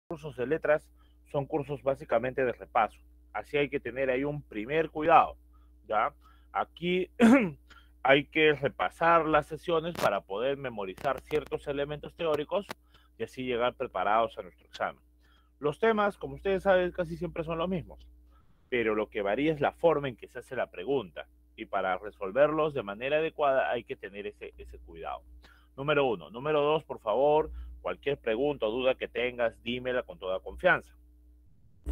cursos de letras son cursos básicamente de repaso. Así hay que tener ahí un primer cuidado, ¿ya? Aquí hay que repasar las sesiones para poder memorizar ciertos elementos teóricos y así llegar preparados a nuestro examen. Los temas, como ustedes saben, casi siempre son los mismos, pero lo que varía es la forma en que se hace la pregunta. Y para resolverlos de manera adecuada hay que tener ese cuidado. Número uno. Número dos, por favor, cualquier pregunta o duda que tengas, dímela con toda confianza.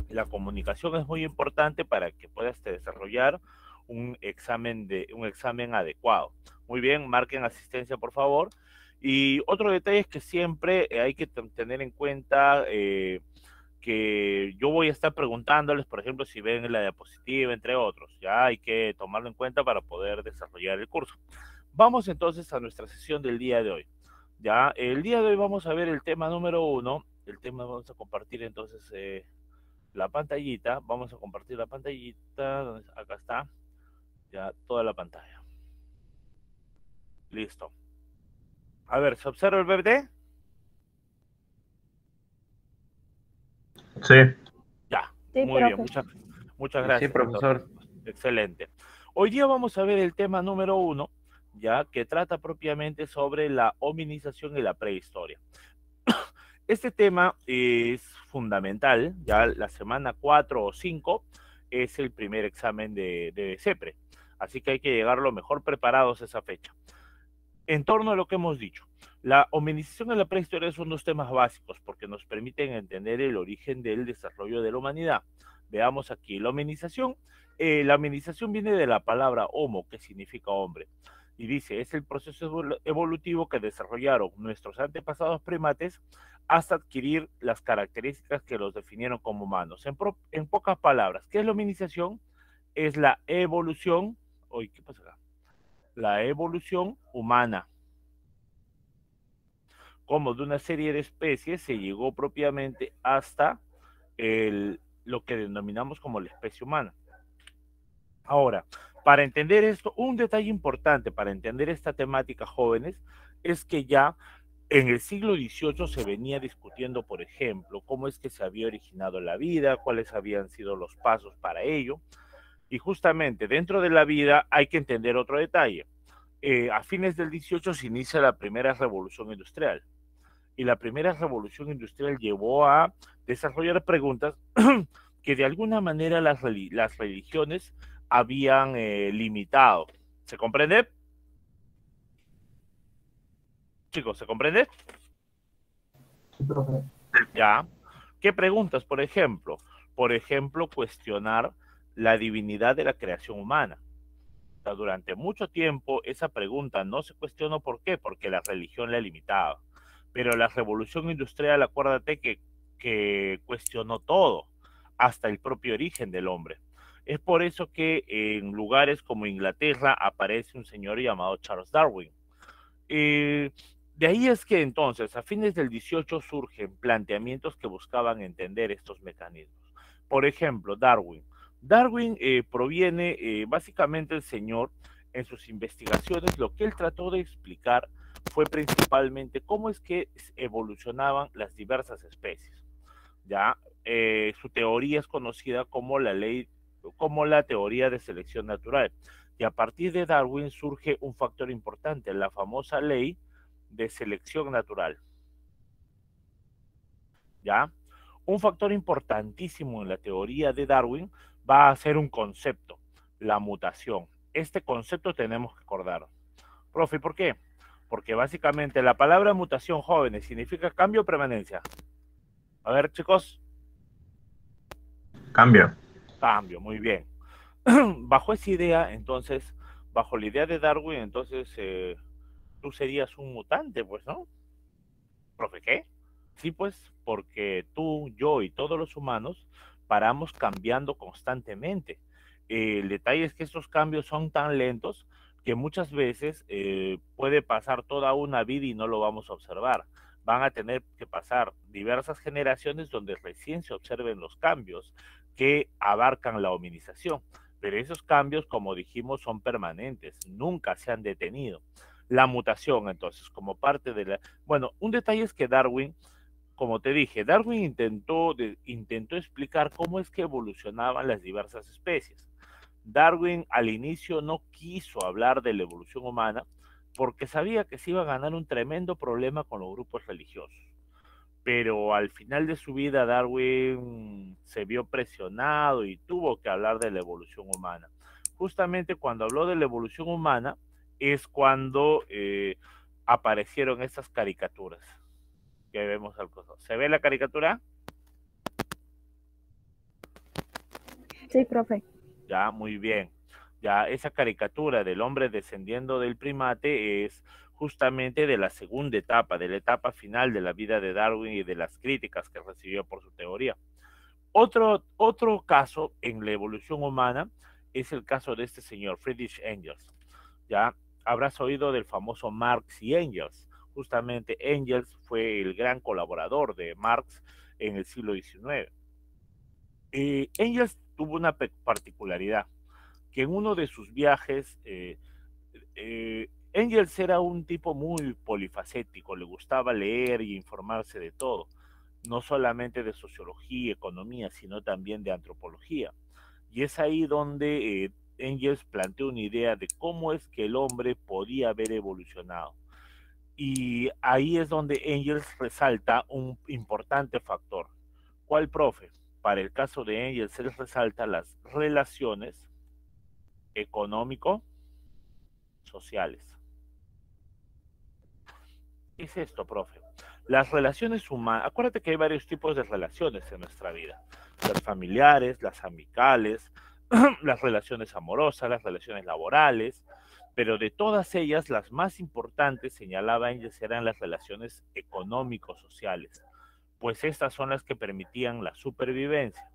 La comunicación es muy importante para que puedas desarrollar un examen adecuado. Muy bien, marquen asistencia, por favor. Y otro detalle es que siempre hay que tener en cuenta que yo voy a estar preguntándoles, por ejemplo, si ven la diapositiva, entre otros. Ya hay que tomarlo en cuenta para poder desarrollar el curso. Vamos entonces a nuestra sesión del día de hoy. Ya, el día de hoy vamos a ver el tema número uno. El tema vamos a compartir entonces la pantallita. Vamos a compartir la pantallita. Acá está. Ya, toda la pantalla. Listo. A ver, ¿se observa el BBD? Sí, Ya, Sí, muy bien. profe. Muchas sí, gracias entonces. profesor. Excelente. Hoy día vamos a ver el tema número uno, ya que trata propiamente sobre la hominización y la prehistoria. Este tema es fundamental, ya la semana 4 o 5 es el primer examen de CEPRE, así que hay que llegar lo mejor preparados a esa fecha. En torno a lo que hemos dicho, la hominización y la prehistoria son dos temas básicos porque nos permiten entender el origen del desarrollo de la humanidad. Veamos aquí, la hominización viene de la palabra homo, que significa hombre, y dice, es el proceso evolutivo que desarrollaron nuestros antepasados primates hasta adquirir las características que los definieron como humanos. En pocas palabras, ¿qué es la hominización? Es la evolución, uy, ¿qué pasa acá? La evolución humana. Como de una serie de especies se llegó propiamente hasta lo que denominamos como la especie humana. Ahora, para entender esto, un detalle importante para entender esta temática, jóvenes, es que ya en el siglo XVIII se venía discutiendo, por ejemplo, cómo es que se había originado la vida, cuáles habían sido los pasos para ello. Y justamente dentro de la vida hay que entender otro detalle. A fines del XVIII se inicia la primera revolución industrial. Y la primera revolución industrial llevó a desarrollar preguntas que de alguna manera las religiones habían limitado. ¿Se comprende? Chicos, ¿se comprende? Sí, profe. Ya. ¿Qué preguntas, por ejemplo? Por ejemplo, cuestionar la divinidad de la creación humana. O sea, durante mucho tiempo esa pregunta no se cuestionó. ¿Por qué? Porque la religión la limitaba. Pero la revolución industrial, acuérdate que cuestionó todo, hasta el propio origen del hombre. Es por eso que en lugares como Inglaterra aparece un señor llamado Charles Darwin. Eh, de ahí es que entonces, a fines del 18 surgen planteamientos que buscaban entender estos mecanismos. Por ejemplo, Darwin. Darwin proviene, básicamente el señor, en sus investigaciones, lo que él trató de explicar fue principalmente cómo es que evolucionaban las diversas especies. Ya, su teoría es conocida como la teoría de selección natural. Y a partir de Darwin surge un factor importante, la famosa ley de selección natural. ¿Ya? Un factor importantísimo en la teoría de Darwin va a ser un concepto, la mutación. Este concepto tenemos que acordar. Profe, ¿por qué? Porque básicamente la palabra mutación, jóvenes, significa cambio o permanencia. A ver, chicos. Cambio. Cambio, muy bien. Bajo esa idea, entonces, bajo la idea de Darwin, entonces tú serías un mutante, pues, ¿no? ¿Profe qué? Sí, pues, porque tú, yo y todos los humanos paramos cambiando constantemente. El detalle es que estos cambios son tan lentos que muchas veces puede pasar toda una vida y no lo vamos a observar. Van a tener que pasar diversas generaciones donde recién se observen los cambios que abarcan la hominización. Pero esos cambios, como dijimos, son permanentes, nunca se han detenido. La mutación, entonces, como parte de la... Bueno, un detalle es que Darwin como te dije, Darwin intentó explicar cómo es que evolucionaban las diversas especies. Darwin al inicio no quiso hablar de la evolución humana porque sabía que se iba a ganar un tremendo problema con los grupos religiosos. Pero al final de su vida Darwin se vio presionado y tuvo que hablar de la evolución humana. Justamente cuando habló de la evolución humana es cuando aparecieron estas caricaturas que vemos al costado. ¿Se ve la caricatura? Sí, profe. Ya, muy bien. Ya, esa caricatura del hombre descendiendo del primate es justamente de la segunda etapa, de la etapa final de la vida de Darwin y de las críticas que recibió por su teoría. Otro caso en la evolución humana es el caso de este señor, Friedrich Engels. Ya, habrás oído del famoso Marx y Engels. Justamente Engels fue el gran colaborador de Marx en el siglo XIX. Engels tuvo una particularidad, que en uno de sus viajes, Engels era un tipo muy polifacético, le gustaba leer y informarse de todo, no solamente de sociología, economía, sino también de antropología. Y es ahí donde Engels planteó una idea de cómo es que el hombre podía haber evolucionado. Y ahí es donde Engels resalta un importante factor. ¿Cuál, profe? Para el caso de Engels, él resalta las relaciones económico-sociales. ¿Qué es esto, profe? Las relaciones humanas, acuérdate que hay varios tipos de relaciones en nuestra vida. Las familiares, las amicales, las relaciones amorosas, las relaciones laborales, pero de todas ellas, las más importantes, señalaba Engels, eran las relaciones económico-sociales, pues estas son las que permitían la supervivencia.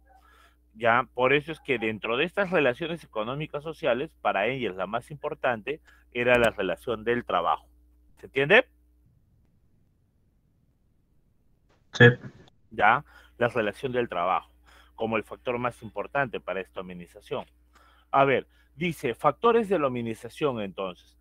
Ya, por eso es que dentro de estas relaciones económicas sociales, para ellas la más importante era la relación del trabajo. ¿Se entiende? Sí. Ya, la relación del trabajo, como el factor más importante para esta hominización. A ver, dice, factores de la hominización entonces.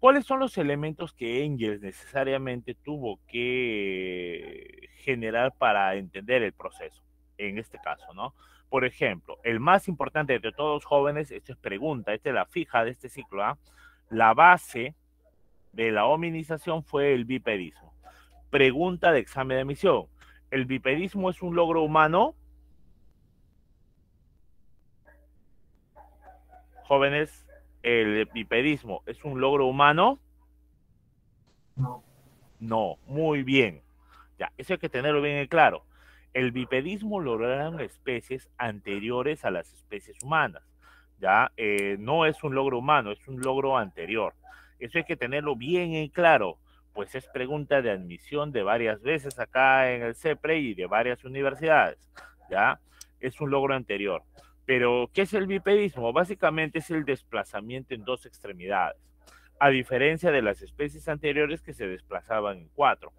¿Cuáles son los elementos que Engels necesariamente tuvo que generar para entender el proceso? En este caso, ¿no? Por ejemplo, el más importante de todos los jóvenes, esto es pregunta, esta es la fija de este ciclo, ¿ah? La base de la hominización fue el bipedismo. Pregunta de examen de admisión. ¿El bipedismo es un logro humano? Jóvenes, ¿el bipedismo es un logro humano? No. No, muy bien. Ya, eso hay que tenerlo bien en claro. El bipedismo lo lograron especies anteriores a las especies humanas. Ya, no es un logro humano, es un logro anterior. Eso hay que tenerlo bien en claro, pues es pregunta de admisión de varias veces acá en el CEPRE y de varias universidades. Ya, es un logro anterior. Pero, ¿qué es el bipedismo? Básicamente es el desplazamiento en dos extremidades, a diferencia de las especies anteriores que se desplazaban en cuatro.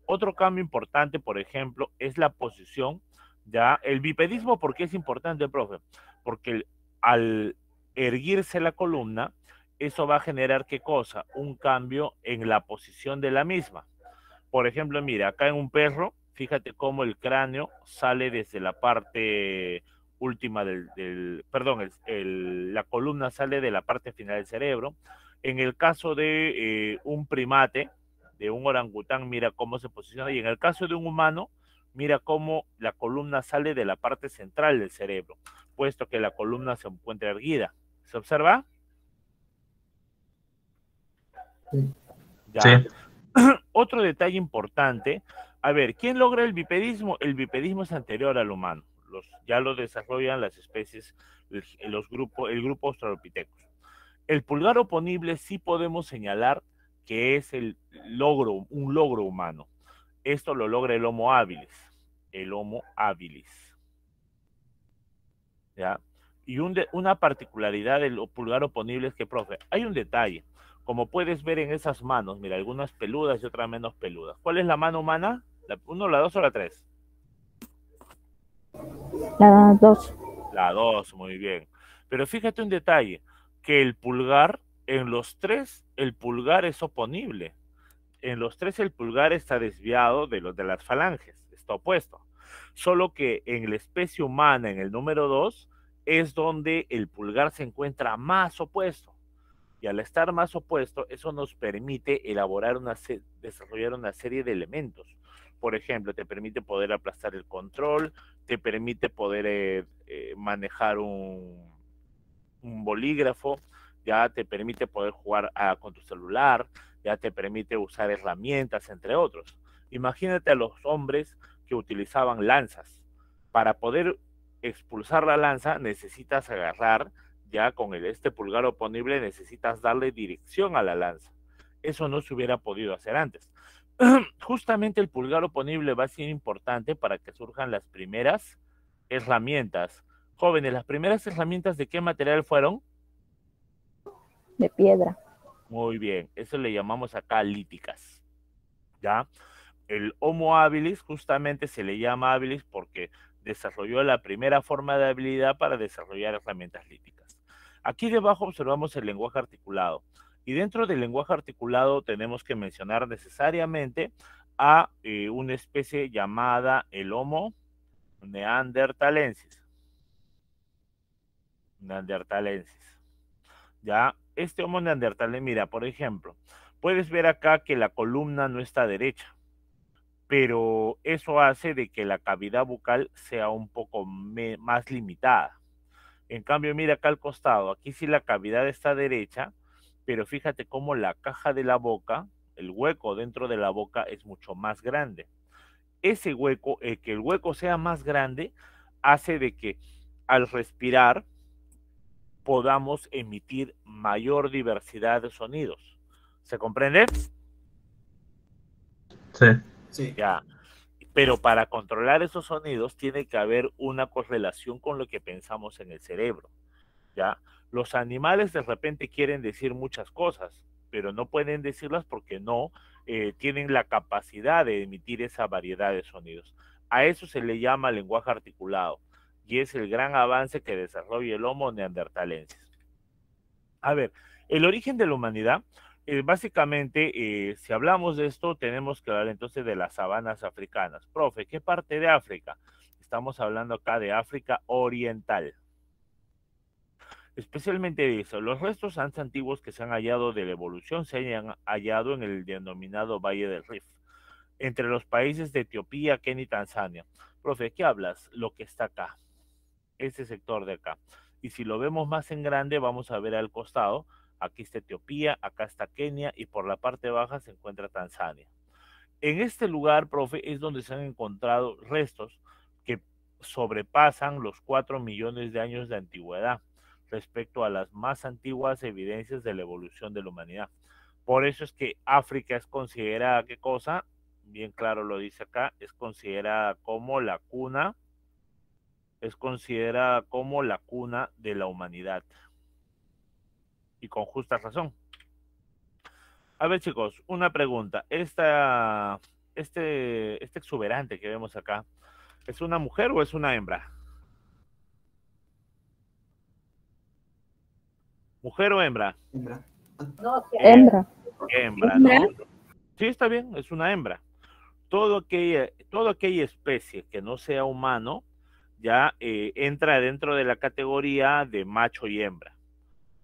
Otro cambio importante, por ejemplo, es la posición. Ya, el bipedismo, ¿por qué es importante, profe? Porque al erguirse la columna, eso va a generar, ¿qué cosa? Un cambio en la posición de la misma. Por ejemplo, mira, acá en un perro, fíjate cómo el cráneo sale desde la parte última perdón, la columna sale de la parte final del cerebro. En el caso de un primate, de un orangután, mira cómo se posiciona. Y en el caso de un humano, mira cómo la columna sale de la parte central del cerebro, puesto que la columna se encuentra erguida. ¿Se observa? Sí. Ya. Sí. Otro detalle importante, a ver, ¿quién logra el bipedismo? El bipedismo es anterior al humano, ya lo desarrollan las especies, el grupo Australopithecus. El pulgar oponible sí podemos señalar que es un logro humano. Esto lo logra el Homo habilis, ¿ya? Y una particularidad del pulgar oponible es que, profe, hay un detalle. Como puedes ver en esas manos, mira, algunas peludas y otras menos peludas. ¿Cuál es la mano humana? ¿La 1, la 2 o la 3? La 2. La 2, muy bien. Pero fíjate un detalle, que el pulgar, en los tres, el pulgar es oponible. En los tres el pulgar está desviado de los de las falanges, está opuesto. Solo que en la especie humana, en el número 2, es donde el pulgar se encuentra más opuesto. Y al estar más opuesto, eso nos permite desarrollar una serie de elementos. Por ejemplo, te permite poder aplastar el control, te permite poder manejar un bolígrafo, ya te permite poder jugar con tu celular, ya te permite usar herramientas, entre otros. Imagínate a los hombres que utilizaban lanzas. Para poder expulsar la lanza necesitas agarrar, ya con este pulgar oponible necesitas darle dirección a la lanza. Eso no se hubiera podido hacer antes. Justamente el pulgar oponible va a ser importante para que surjan las primeras herramientas. Jóvenes, ¿las primeras herramientas de qué material fueron? De piedra. Muy bien, eso le llamamos acá líticas, ¿ya? El Homo habilis justamente se le llama habilis porque desarrolló la primera forma de habilidad para desarrollar herramientas líticas. Aquí debajo observamos el lenguaje articulado. Y dentro del lenguaje articulado tenemos que mencionar necesariamente a una especie llamada el Homo neanderthalensis. Ya, este Homo neanderthalensis, mira, por ejemplo, puedes ver acá que la columna no está derecha, pero eso hace de que la cavidad bucal sea un poco más limitada. En cambio, mira acá al costado, aquí sí la cavidad está derecha, pero fíjate cómo la caja de la boca, el hueco dentro de la boca es mucho más grande. Ese hueco, que el hueco sea más grande, hace de que al respirar podamos emitir mayor diversidad de sonidos. ¿Se comprende? Sí. Sí. Ya. Pero para controlar esos sonidos tiene que haber una correlación con lo que pensamos en el cerebro, ¿ya? Los animales de repente quieren decir muchas cosas, pero no pueden decirlas porque no tienen la capacidad de emitir esa variedad de sonidos. A eso se le llama lenguaje articulado y es el gran avance que desarrolla el Homo neanderthalensis. A ver, el origen de la humanidad, básicamente, si hablamos de esto, tenemos que hablar entonces de las sabanas africanas. Profe, ¿qué parte de África? Estamos hablando acá de África Oriental. Especialmente de eso, los restos antiguos que se han hallado de la evolución se han hallado en el denominado Valle del Rift, entre los países de Etiopía, Kenia y Tanzania. Profe, ¿qué hablas? Lo que está acá, ese sector de acá. Y si lo vemos más en grande, vamos a ver al costado, aquí está Etiopía, acá está Kenia y por la parte baja se encuentra Tanzania. En este lugar, profe, es donde se han encontrado restos que sobrepasan los 4 millones de años de antigüedad respecto a las más antiguas evidencias de la evolución de la humanidad. Por eso es que África es considerada, ¿qué cosa? Bien claro lo dice acá, es considerada como la cuna de la humanidad. Y con justa razón. A ver, chicos, una pregunta. Este exuberante que vemos acá, ¿es una mujer o es una hembra? ¿Mujer o hembra? Hembra. Hembra. Hembra, ¿no? Sí, está bien, es una hembra. Toda aquella especie que no sea humano ya entra dentro de la categoría de macho y hembra.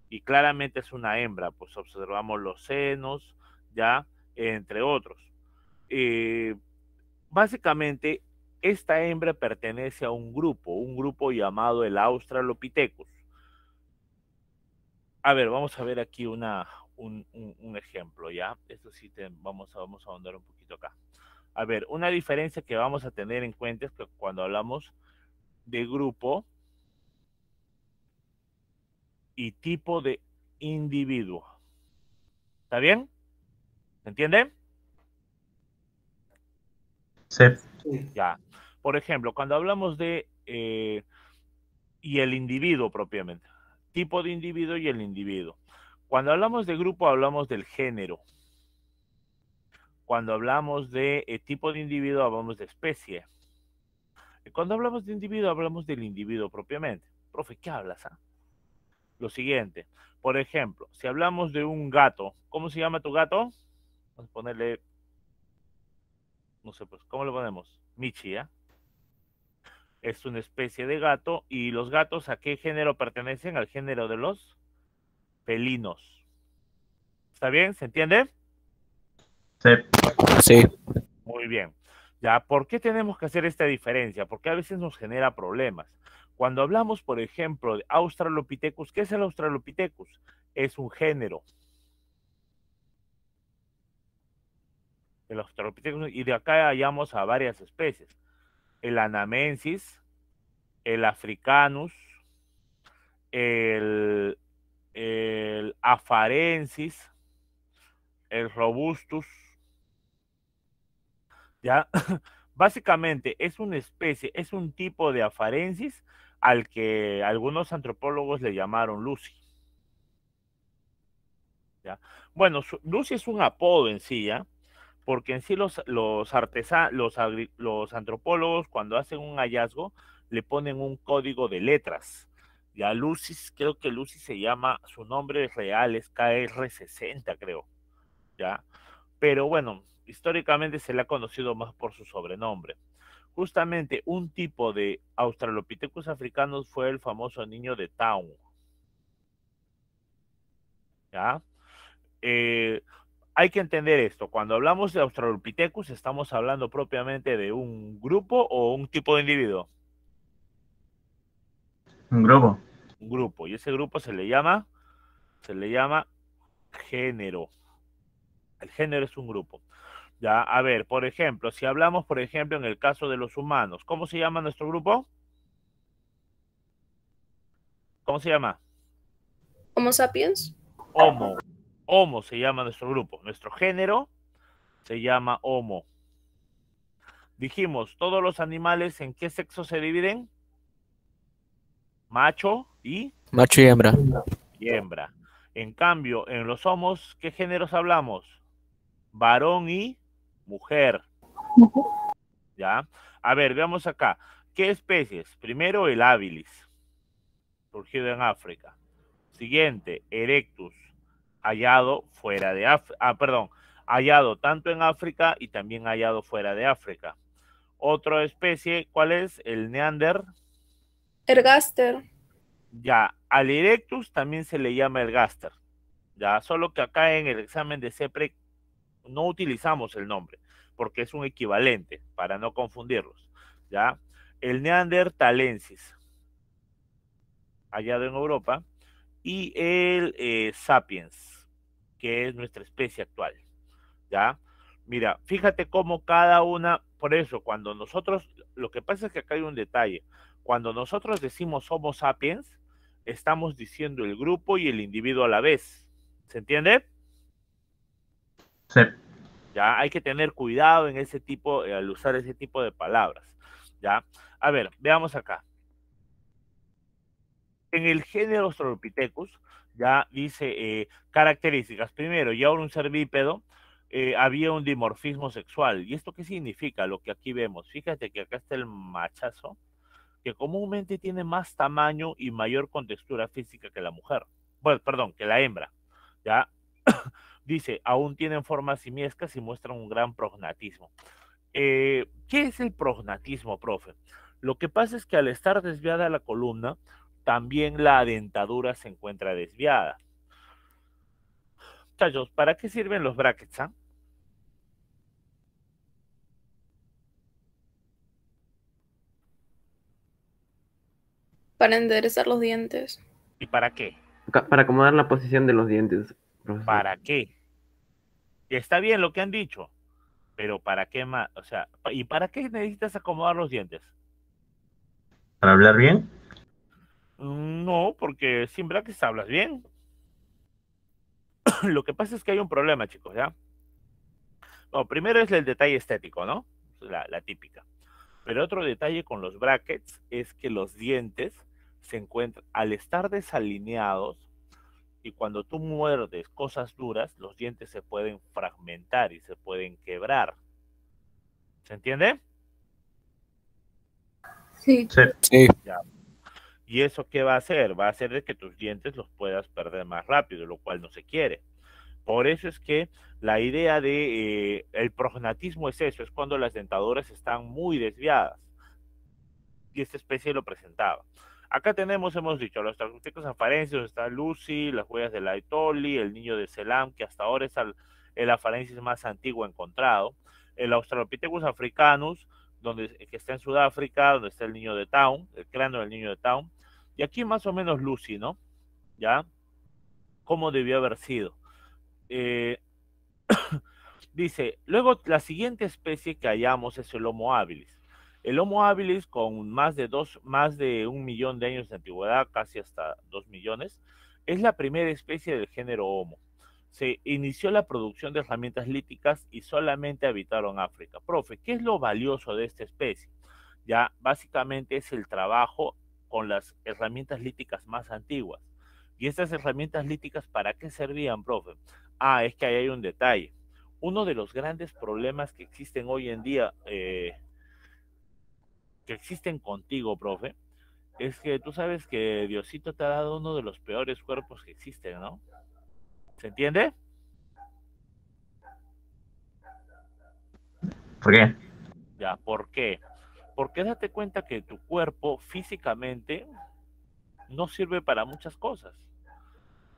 Y claramente es una hembra, pues observamos los senos, ya, entre otros. Básicamente, esta hembra pertenece a un grupo llamado el Australopithecus. A ver, vamos a ver aquí un ejemplo, ¿ya? Esto sí, vamos a ahondar un poquito acá. A ver, una diferencia que vamos a tener en cuenta es que cuando hablamos de grupo y tipo de individuo. ¿Está bien? ¿Se entiende? Sí. Sí. Ya. Por ejemplo, cuando hablamos de y el individuo propiamente, tipo de individuo y el individuo. Cuando hablamos de grupo hablamos del género. Cuando hablamos de tipo de individuo hablamos de especie. Y cuando hablamos de individuo hablamos del individuo propiamente. Profe, ¿qué hablas? Lo siguiente, por ejemplo, si hablamos de un gato, ¿cómo se llama tu gato? Vamos a ponerle No sé, pues, ¿cómo lo ponemos? Michi, ¿ya? Es una especie de gato. ¿Y los gatos a qué género pertenecen? Al género de los felinos. ¿Está bien? ¿Se entiende? Sí. Sí. Muy bien. Ya, ¿por qué tenemos que hacer esta diferencia? Porque a veces nos genera problemas. Cuando hablamos, por ejemplo, de Australopithecus, ¿qué es el Australopithecus? Es un género. El Australopithecus, y de acá hallamos a varias especies. El Anamensis, el Africanus, el, el Afarensis, el Robustus, ¿ya? Básicamente es una especie, es un tipo de Afarensis al que algunos antropólogos le llamaron Lucy, ¿ya? Bueno, Lucy es un apodo en sí, ¿ya? Porque en sí los antropólogos cuando hacen un hallazgo le ponen un código de letras. Ya Lucy, creo que Lucy se llama, su nombre real es KR60, creo, ¿ya? Pero bueno, históricamente se le ha conocido más por su sobrenombre. Justamente un tipo de Australopithecus africanos fue el famoso niño de Town, ¿ya? Eh, hay que entender esto. Cuando hablamos de Australopithecus, estamos hablando propiamente de un grupo o un tipo de individuo. Un grupo. Un grupo. Y ese grupo se le llama género. El género es un grupo. Ya, a ver, por ejemplo, si hablamos, por ejemplo, en el caso de los humanos, ¿cómo se llama nuestro grupo? ¿Cómo se llama? Homo sapiens. Homo. Homo se llama nuestro grupo. Nuestro género se llama Homo. Dijimos, todos los animales, ¿en qué sexo se dividen? Macho y Macho y hembra. hembra. En cambio, en los homos, ¿qué géneros hablamos? Varón y mujer. ¿Ya? A ver, veamos acá. ¿Qué especies? Primero, el habilis, surgido en África. Siguiente, Erectus, hallado fuera de África. Perdón, hallado tanto en África y también hallado fuera de África. Otra especie, ¿cuál es? El Neander. Ergaster. Ya, al Erectus también se le llama Ergaster. Ya, solo que acá en el examen de CEPRE no utilizamos el nombre, porque es un equivalente, para no confundirlos. Ya, el Neanderthalensis, hallado en Europa, y el Sapiens, que es nuestra especie actual. ¿Ya? Mira, fíjate cómo cada una, por eso, cuando nosotros, lo que pasa es que acá hay un detalle, cuando nosotros decimos Homo sapiens, estamos diciendo el grupo y el individuo a la vez. ¿Se entiende? Sí. Ya hay que tener cuidado en ese tipo, al usar ese tipo de palabras. ¿Ya? A ver, veamos acá. En el género Australopithecus, ya dice características. Primero, ya era un ser bípedo, había un dimorfismo sexual. ¿Y esto qué significa? Lo que aquí vemos. Fíjate que acá está el machazo, que comúnmente tiene más tamaño y mayor contextura física que la mujer. Bueno, perdón, que la hembra. ¿Ya? Dice, aún tienen formas simiescas y muestran un gran prognatismo. ¿Qué es el prognatismo, profe? Lo que pasa es que al estar desviada la columna, también la dentadura se encuentra desviada. Muchachos, ¿para qué sirven los brackets? Para enderezar los dientes. ¿Y para qué? Para acomodar la posición de los dientes, profesor. ¿Para qué? Y está bien lo que han dicho, pero ¿para qué más? O sea, ¿y para qué necesitas acomodar los dientes? ¿Para hablar bien? No, porque sin brackets hablas bien. Lo que pasa es que hay un problema, chicos, ¿ya? No, primero es el detalle estético, ¿no? La típica. Pero otro detalle con los brackets es que los dientes se encuentran, al estar desalineados, y cuando tú muerdes cosas duras, los dientes se pueden fragmentar y se pueden quebrar. ¿Se entiende? Sí. Sí. Sí. Ya. ¿Y eso qué va a hacer? Va a hacer de que tus dientes los puedas perder más rápido, lo cual no se quiere. Por eso es que la idea de el prognatismo es eso, es cuando las dentaduras están muy desviadas. Y esta especie lo presentaba. Acá tenemos, hemos dicho, los Australopithecus afarenses, está Lucy, las huellas de Laetoli, el niño de Celam, que hasta ahora es el afarensis más antiguo encontrado. El Australopithecus africanus, que está en Sudáfrica, donde está el niño de Town, el cráneo del niño de Town. Y aquí más o menos Lucy, ¿no? ¿Ya? ¿Cómo debió haber sido? Eh, Dice, luego la siguiente especie que hallamos es el Homo habilis. El Homo habilis, con más de 1 millón de años de antigüedad, casi hasta 2 millones, es la primera especie del género Homo. Se inició la producción de herramientas líticas y solamente habitaron África. Profe, ¿qué es lo valioso de esta especie? Ya, básicamente es el trabajo con las herramientas líticas más antiguas. ¿Y estas herramientas líticas para qué servían, profe? Ah, es que ahí hay un detalle. Uno de los grandes problemas que existen hoy en día, que existen contigo, profe, es que tú sabes que Diosito te ha dado uno de los peores cuerpos que existen, ¿no? ¿Se entiende? ¿Por qué? Ya, ¿por qué? Porque date cuenta que tu cuerpo físicamente no sirve para muchas cosas.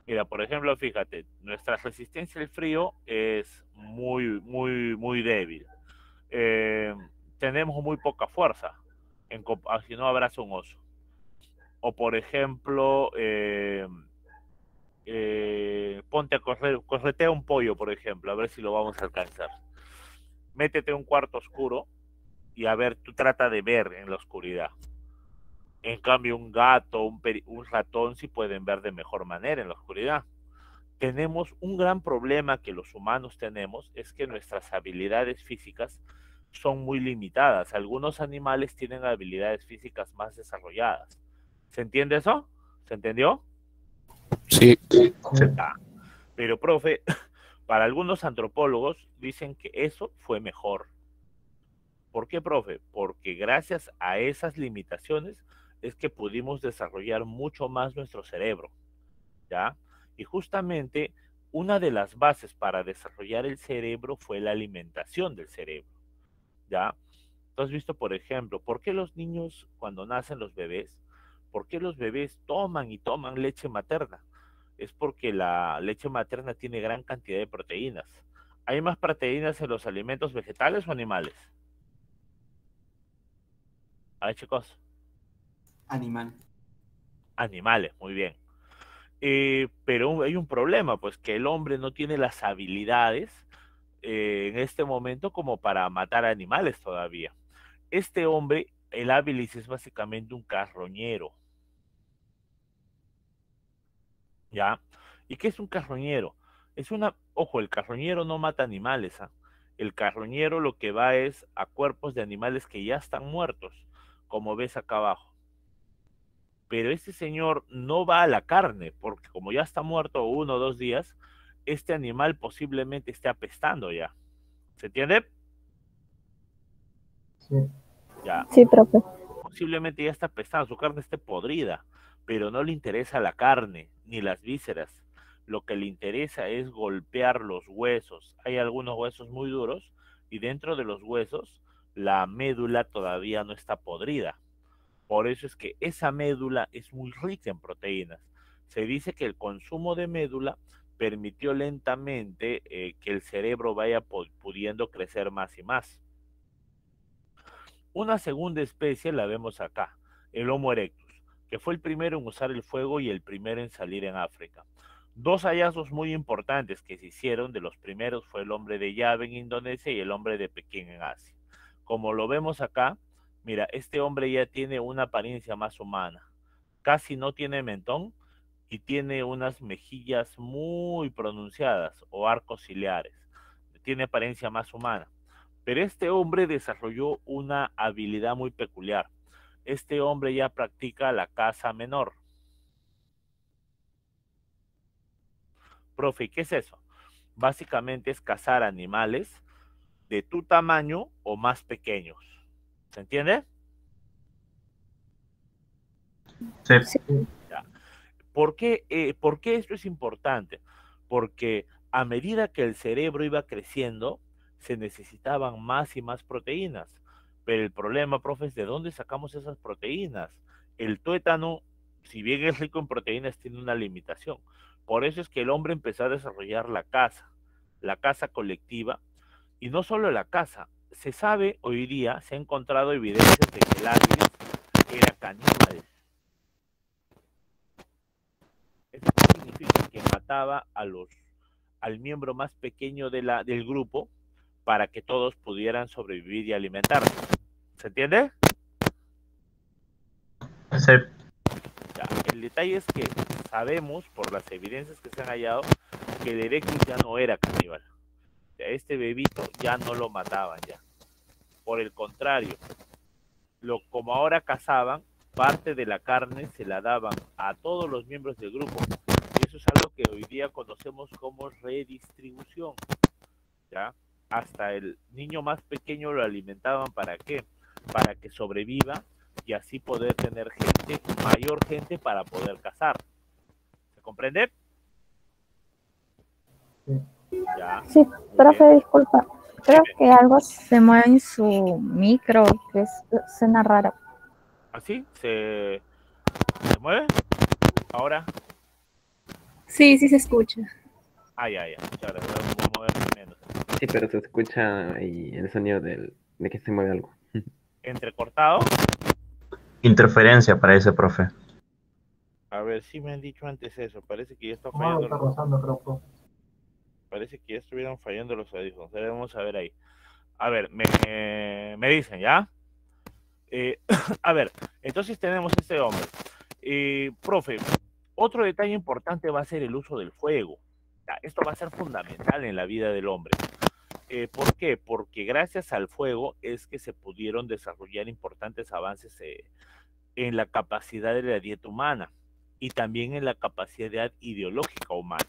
Mira, por ejemplo, fíjate, nuestra resistencia al frío es muy débil. Eh, Tenemos muy poca fuerza, si no abraza un oso. O por ejemplo, ponte a correr, corretea un pollo, por ejemplo, a ver si lo vamos a alcanzar. Métete a un cuarto oscuro y a ver, tú trata de ver en la oscuridad. En cambio, un gato, un ratón sí pueden ver de mejor manera en la oscuridad. Tenemos un gran problema que los humanos tenemos, es que nuestras habilidades físicas son muy limitadas. Algunos animales tienen habilidades físicas más desarrolladas. ¿Se entiende eso? ¿Se entendió? Sí. Sí. Ah, pero, profe, para algunos antropólogos dicen que eso fue mejor. ¿Por qué, profe? Porque gracias a esas limitaciones es que pudimos desarrollar mucho más nuestro cerebro, ¿ya? Y justamente una de las bases para desarrollar el cerebro fue la alimentación del cerebro, ¿ya? Tú has visto, por ejemplo, ¿por qué los niños cuando nacen los bebés, por qué los bebés toman y toman leche materna? Es porque la leche materna tiene gran cantidad de proteínas. ¿Hay más proteínas en los alimentos vegetales o animales? A ver, chicos, Animal. animales, muy bien. Pero hay un problema, pues que el hombre no tiene las habilidades en este momento como para matar animales todavía. Este hombre, el habilis, es básicamente un carroñero, ¿ya? ¿Y qué es un carroñero? Ojo, el carroñero no mata animales, ¿ah? El carroñero lo que va es a cuerpos de animales que ya están muertos, como ves acá abajo. Pero este señor no va a la carne, porque como ya está muerto 1 o 2 días, este animal posiblemente esté apestando ya. ¿Se entiende? Sí. Ya, Sí, profe. posiblemente ya está apestando, su carne esté podrida, pero no le interesa la carne ni las vísceras. Lo que le interesa es golpear los huesos. Hay algunos huesos muy duros y dentro de los huesos la médula todavía no está podrida. Por eso es que esa médula es muy rica en proteínas. Se dice que el consumo de médula permitió lentamente que el cerebro vaya pudiendo crecer más y más. Una segunda especie la vemos acá, el Homo erectus, que fue el primero en usar el fuego y el primero en salir en África. Dos hallazgos muy importantes que se hicieron, de los primeros fue el hombre de Java en Indonesia y el hombre de Pekín en Asia. Como lo vemos acá, mira, este hombre ya tiene una apariencia más humana. Casi no tiene mentón y tiene unas mejillas muy pronunciadas o arcos ciliares. Tiene apariencia más humana. Pero este hombre desarrolló una habilidad muy peculiar. Este hombre ya practica la caza menor. Profe, ¿qué es eso? Básicamente es cazar animales de tu tamaño o más pequeños. ¿Se entiende? Sí. Ya. ¿Por qué esto es importante? Porque A medida que el cerebro iba creciendo, se necesitaban más y más proteínas. Pero el problema, profe, es de dónde sacamos esas proteínas. El tuétano, si bien es rico en proteínas, tiene una limitación. Por eso es que el hombre empezó a desarrollar la caza colectiva, y no solo la caza. Se sabe hoy día, se ha encontrado evidencias de que el águila era caníbal. Eso significa que mataba al miembro más pequeño del grupo para que todos pudieran sobrevivir y alimentarse. ¿Se entiende? Sí. Ya, el detalle es que sabemos, por las evidencias que se han hallado, que el Erectus ya no era caníbal. Ya, este bebito ya no lo mataban ya. Por el contrario, como ahora cazaban, parte de la carne se la daban a todos los miembros del grupo. Y eso es algo que hoy día conocemos como redistribución. ¿Ya? Hasta el niño más pequeño lo alimentaban, ¿para qué? Para que sobreviva y así poder tener gente, mayor gente para poder cazar. ¿Se comprende? Ya. Sí, Muy profe, bien. disculpa. Creo que algo se mueve en su micro, que suena raro. ¿Así? ¿Se mueve? Ahora. Sí, sí se escucha. Ya. Muchas gracias. Vamos a mover menos. Sí, pero se escucha ahí el sonido de que se mueve algo. Entrecortado. Interferencia parece, profe. A ver, sí me han dicho antes eso. Parece que ya está Está fallando. rozando, creo, profe. Parece que ya estuvieron fallando los audífonos. Ahora vamos a ver ahí. A ver, me dicen, ¿ya? A ver, entonces tenemos este hombre. Profe, otro detalle importante va a ser el uso del fuego. Ya, esto va a ser fundamental en la vida del hombre. ¿Por qué? Porque gracias al fuego es que se pudieron desarrollar importantes avances en la capacidad de la dieta humana y también en la capacidad ideológica humana.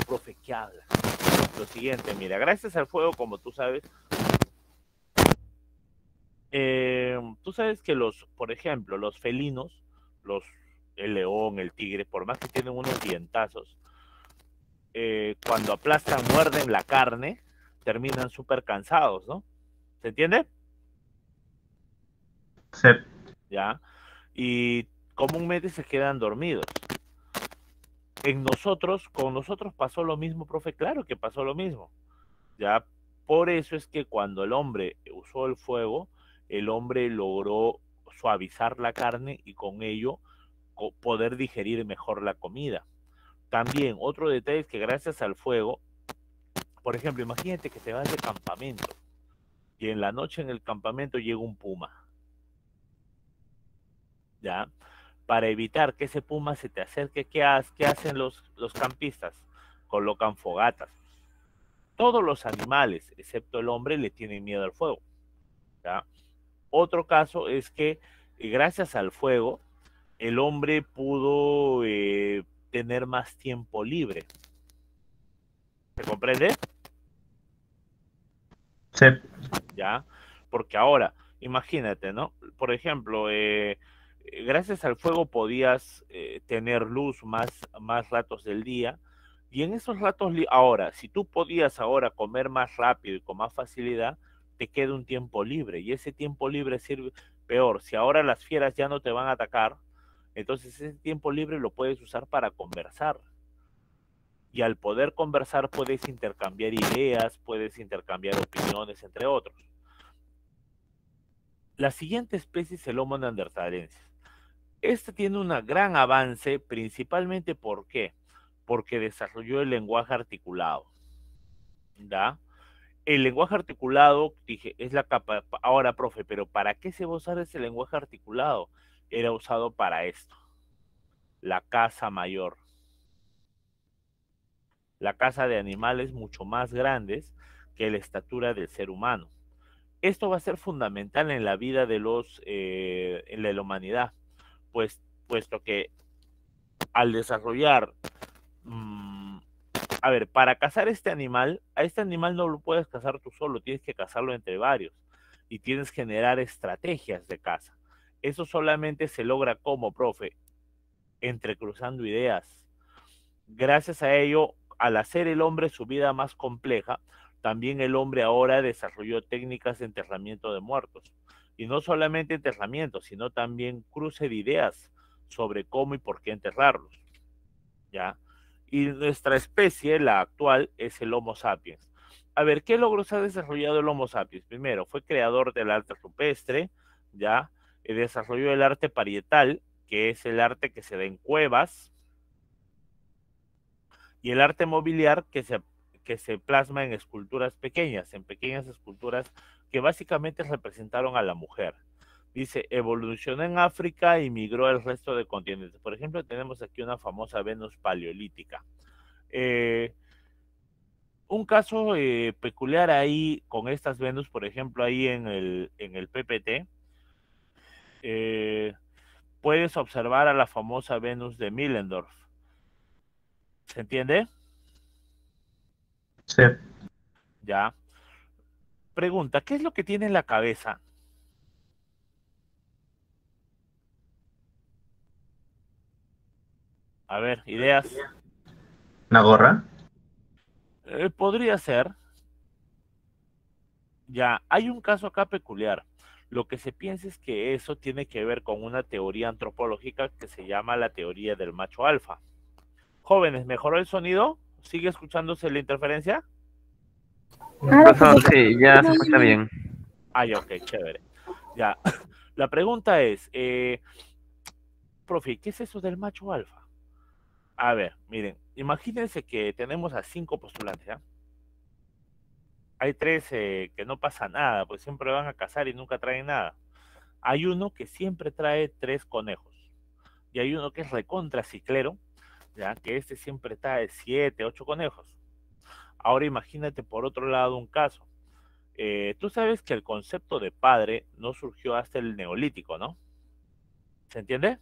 Profe, ¿qué habla? Lo siguiente, mira, gracias al fuego, como tú sabes, que por ejemplo, los felinos, el león, el tigre, por más que tienen unos dientazos, cuando aplastan, muerden la carne, terminan súper cansados, ¿no? ¿Se entiende? Sí. ¿Ya? Y comúnmente se quedan dormidos. Con nosotros pasó lo mismo, profe, claro que pasó lo mismo. Ya, por eso es que cuando el hombre usó el fuego, el hombre logró suavizar la carne y con ello poder digerir mejor la comida. También otro detalle es que gracias al fuego, por ejemplo, imagínate que te vas de campamento y en la noche en el campamento llega un puma. ¿Ya? Para evitar que ese puma se te acerque, ¿qué hacen los campistas? Colocan fogatas. Todos los animales, excepto el hombre, le tienen miedo al fuego. ¿Ya? Otro caso es que gracias al fuego, el hombre pudo tener más tiempo libre. ¿Se comprende? Sí. ¿Ya? Porque ahora, imagínate, ¿no? Por ejemplo, gracias al fuego podías tener luz más ratos del día, y en esos ratos, ahora, si tú podías ahora comer más rápido y con más facilidad, te queda un tiempo libre, y ese tiempo libre sirve peor. Si ahora las fieras ya no te van a atacar, entonces ese tiempo libre lo puedes usar para conversar. Y al poder conversar puedes intercambiar ideas, puedes intercambiar opiniones, entre otros. La siguiente especie es el Homo neanderthalensis. Este tiene un gran avance, principalmente ¿por qué? Porque desarrolló el lenguaje articulado. ¿Ya? El lenguaje articulado, dije, es la capa. Ahora, profe, pero ¿para qué se va a usar ese lenguaje articulado? Era usado para esto: la caza mayor. La caza de animales mucho más grandes que la estatura del ser humano. Esto va a ser fundamental en la vida de en la humanidad, puesto que al desarrollar, a ver, para cazar a este animal no lo puedes cazar tú solo, tienes que cazarlo entre varios y tienes que generar estrategias de caza. Eso solamente se logra como, profe, entrecruzando ideas. Gracias a ello, al hacer el hombre su vida más compleja, también el hombre ahora desarrolló técnicas de enterramiento de muertos. Y no solamente enterramiento, sino también cruce de ideas sobre cómo y por qué enterrarlos. ¿Ya? Y nuestra especie, la actual, es el Homo sapiens. A ver, ¿qué logros ha desarrollado el Homo sapiens? Primero, fue creador del arte rupestre, ¿ya? Desarrolló el arte parietal, que es el arte que se da en cuevas, y el arte mobiliar, que se plasma en esculturas pequeñas, en pequeñas esculturas que básicamente representaron a la mujer. Dice, evolucionó en África y migró al resto de continentes. Por ejemplo, tenemos aquí una famosa Venus paleolítica. Un caso peculiar ahí con estas Venus, por ejemplo, ahí en el PPT, puedes observar a la famosa Venus de Millendorf. ¿Se entiende? Sí. Ya. Pregunta, ¿qué es lo que tiene en la cabeza? A ver, ideas. ¿Una gorra? Podría ser. Ya, hay un caso acá peculiar. Lo que se piensa es que eso tiene que ver con una teoría antropológica que se llama la teoría del macho alfa. Jóvenes, ¿mejoró el sonido? ¿Sigue escuchándose la interferencia? Profesor, sí, ya se escucha bien. Ah, ya, ok, chévere. Ya, la pregunta es, profe, ¿qué es eso del macho alfa? A ver, miren, imagínense que tenemos a 5 postulantes, ¿ya? Hay 3 que no pasa nada, pues siempre van a cazar y nunca traen nada. Hay uno que siempre trae 3 conejos. Y hay uno que es recontra ciclero, ya, que este siempre trae 7, 8 conejos. Ahora imagínate por otro lado un caso. Tú sabes que el concepto de padre no surgió hasta el Neolítico, ¿no? ¿Se entiende?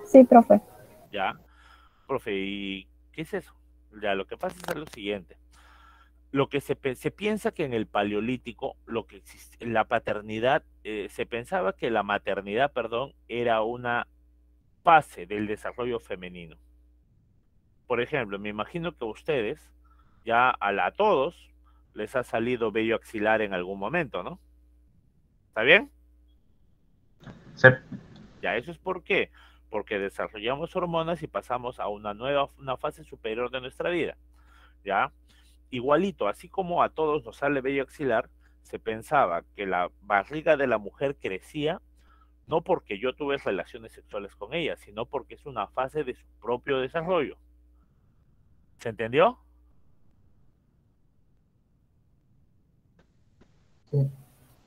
Sí, profe. Ya. Profe, ¿y qué es eso? Ya, lo que pasa es lo siguiente. Lo que se piensa que en el Paleolítico, lo que existe, la paternidad, se pensaba que la maternidad, perdón, era una fase del desarrollo femenino. Por ejemplo, me imagino que a ustedes, ya a todos, les ha salido vello axilar en algún momento, ¿no? ¿Está bien? Sí. Ya, eso es por qué. Porque desarrollamos hormonas y pasamos a una fase superior de nuestra vida. ¿Ya? Igualito, así como a todos nos sale vello axilar, se pensaba que la barriga de la mujer crecía no porque yo tuve relaciones sexuales con ella, sino porque es una fase de su propio desarrollo. ¿Se entendió? Sí.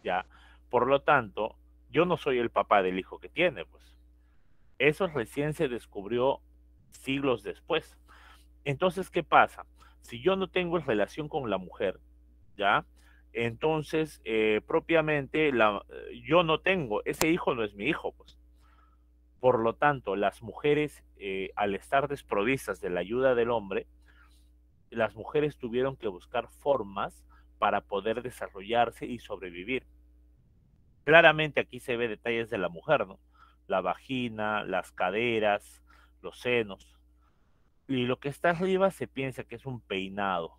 Ya. Por lo tanto, yo no soy el papá del hijo que tiene, pues. Eso recién se descubrió siglos después. Entonces, ¿qué pasa? Si yo no tengo relación con la mujer, ¿ya? Entonces, propiamente, yo no tengo, ese hijo no es mi hijo, pues. Por lo tanto, las mujeres, al estar desprovistas de la ayuda del hombre, las mujeres tuvieron que buscar formas para poder desarrollarse y sobrevivir. Claramente aquí se ve detalles de la mujer, ¿no? La vagina, las caderas, los senos. Y lo que está arriba se piensa que es un peinado.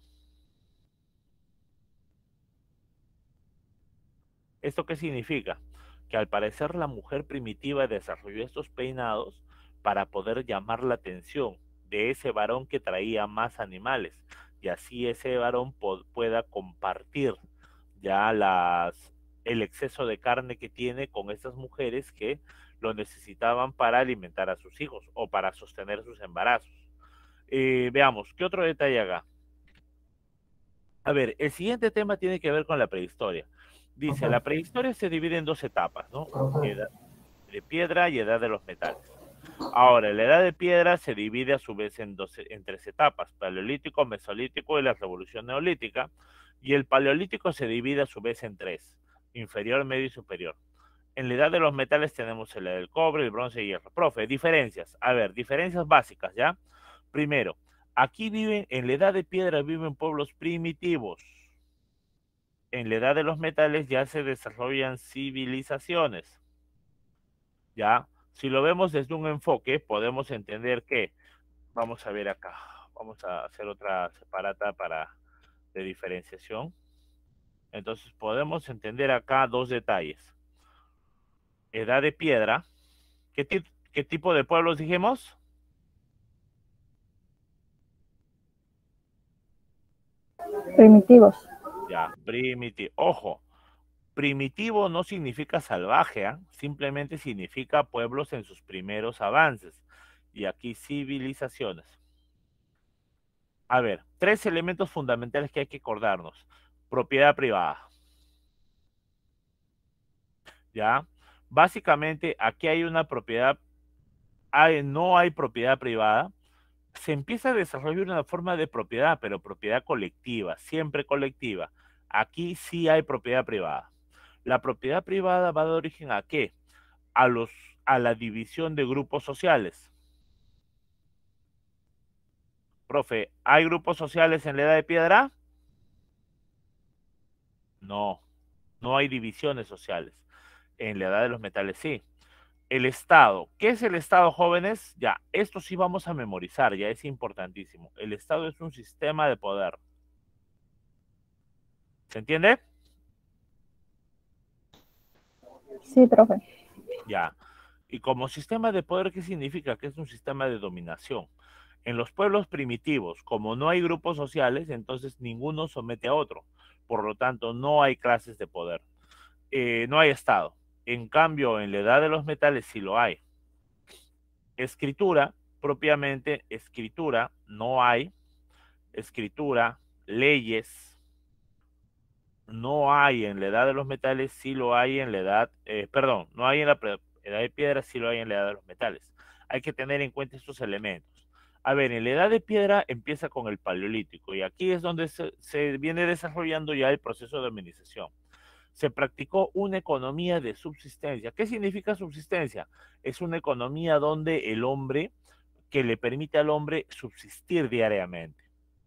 ¿Esto qué significa? Que al parecer la mujer primitiva desarrolló estos peinados para poder llamar la atención de ese varón que traía más animales y así ese varón pueda compartir ya el exceso de carne que tiene con estas mujeres que lo necesitaban para alimentar a sus hijos o para sostener sus embarazos. Veamos, ¿qué otro detalle acá? A ver, el siguiente tema tiene que ver con la prehistoria. Dice, la prehistoria se divide en 2 etapas, ¿no? Edad de piedra y edad de los metales. Ahora, la edad de piedra se divide a su vez en 3 etapas, paleolítico, mesolítico y la revolución neolítica, y el paleolítico se divide a su vez en 3, inferior, medio y superior. En la edad de los metales tenemos la del cobre, el bronce y hierro. Profe, diferencias. A ver, diferencias básicas, ¿ya? Primero, aquí en la edad de piedra viven pueblos primitivos. En la edad de los metales ya se desarrollan civilizaciones. ¿Ya? Si lo vemos desde un enfoque, podemos entender que Vamos a ver acá. Vamos a hacer otra separata de diferenciación. Entonces podemos entender acá dos detalles. Edad de piedra. ¿Qué tipo de pueblos dijimos? Primitivos. Ya, primitivo. Ojo, primitivo no significa salvaje, ¿ah? Simplemente significa pueblos en sus primeros avances. Y aquí civilizaciones. A ver, tres elementos fundamentales que hay que acordarnos. Propiedad privada. ¿Ya? Básicamente, aquí hay una propiedad, no hay propiedad privada. Se empieza a desarrollar una forma de propiedad, pero propiedad colectiva, siempre colectiva. Aquí sí hay propiedad privada. La propiedad privada va a dar origen ¿a qué? A la división de grupos sociales. Profe, ¿hay grupos sociales en la Edad de Piedra? No, no hay divisiones sociales. En la Edad de los Metales sí. El Estado. ¿Qué es el Estado, jóvenes? Ya, esto sí vamos a memorizar, ya es importantísimo. El Estado es un sistema de poder. ¿Se entiende? Sí, profe. Ya. Y como sistema de poder, ¿qué significa? Que es un sistema de dominación. En los pueblos primitivos, como no hay grupos sociales, entonces ninguno somete a otro. Por lo tanto, no hay clases de poder. No hay Estado. En cambio, en la Edad de los Metales sí lo hay. Escritura, propiamente, escritura, no hay. Escritura, leyes, no hay en la Edad de los Metales, sí lo hay en la edad, perdón, no hay en la Edad de Piedra, sí lo hay en la Edad de los Metales. Hay que tener en cuenta estos elementos. A ver, en la Edad de Piedra empieza con el Paleolítico y aquí es donde se viene desarrollando ya el proceso de dominización. Se practicó una economía de subsistencia. ¿Qué significa subsistencia? Es una economía donde el hombre, que le permite al hombre subsistir diariamente.